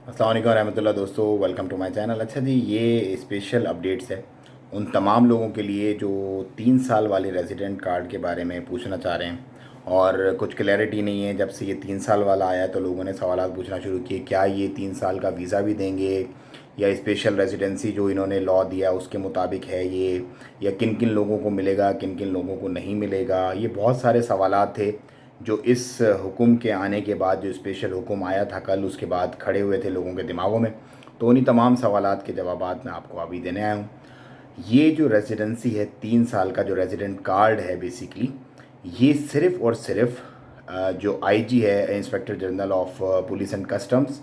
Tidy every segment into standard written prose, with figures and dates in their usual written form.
अस्सलाम वालेकुम रहमतुल्लाह दोस्तों, वेलकम टू माय चैनल। अच्छा जी, ये स्पेशल अपडेट्स है उन तमाम लोगों के लिए जो 3 साल वाले रेजिडेंट कार्ड के बारे में पूछना चाह रहे हैं और कुछ क्लैरिटी नहीं है। जब से ये 3 साल वाला आया तो लोगों ने सवाल पूछना शुरू किए, क्या ये 3 साल का वीज़ा भी देंगे या स्पेशल रेजिडेंसी जो इन्होंने लॉ दिया उसके मुताबिक है ये, या किन किन लोगों को मिलेगा किन किन लोगों को नहीं मिलेगा। ये बहुत सारे सवालात थे जो इस हुक्म के आने के बाद, जो स्पेशल हुक्म आया था कल, उसके बाद खड़े हुए थे लोगों के दिमागों में। तो उन्हीं तमाम सवालात के जवाबात मैं आपको अभी देने आया हूँ। ये जो रेजिडेंसी है, 3 साल का जो रेजिडेंट कार्ड है बेसिकली, ये सिर्फ़ और सिर्फ जो आईजी है, inspector general of police and customs,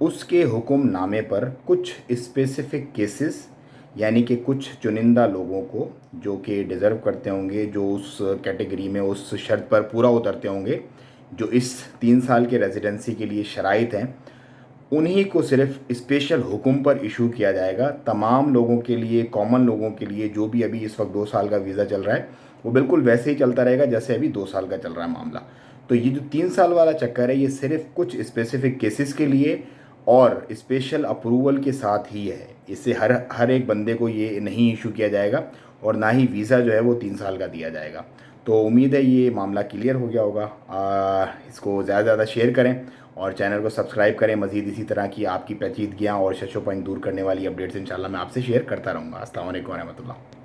उसके हुक्मनामे पर कुछ स्पेसिफ़िक केसेस, यानी कि कुछ चुनिंदा लोगों को जो कि डिज़र्व करते होंगे, जो उस कैटेगरी में उस शर्त पर पूरा उतरते होंगे जो इस 3 साल के रेजिडेंसी के लिए शराइत हैं, उन्हीं को सिर्फ स्पेशल हुक्म पर इशू किया जाएगा। तमाम लोगों के लिए, कॉमन लोगों के लिए, जो भी अभी इस वक्त 2 साल का वीज़ा चल रहा है वो बिल्कुल वैसे ही चलता रहेगा जैसे अभी 2 साल का चल रहा है मामला। तो ये जो 3 साल वाला चक्कर है, ये सिर्फ कुछ स्पेसिफिक केसेस के लिए और स्पेशल अप्रूवल के साथ ही है। इससे हर हर एक बंदे को ये नहीं इशू किया जाएगा और ना ही वीज़ा जो है वो 3 साल का दिया जाएगा। तो उम्मीद है ये मामला क्लियर हो गया होगा। इसको ज़्यादा से ज़्यादा शेयर करें और चैनल को सब्सक्राइब करें। मज़ीद इसी तरह की आपकी पेचीदगियाँ और शशोपंख दूर करने वाली अपडेट्स इंशाल्लाह मैं आपसे शेयर करता रहूँगा। अस्सलाम वालेकुम रहमतुल्लाह।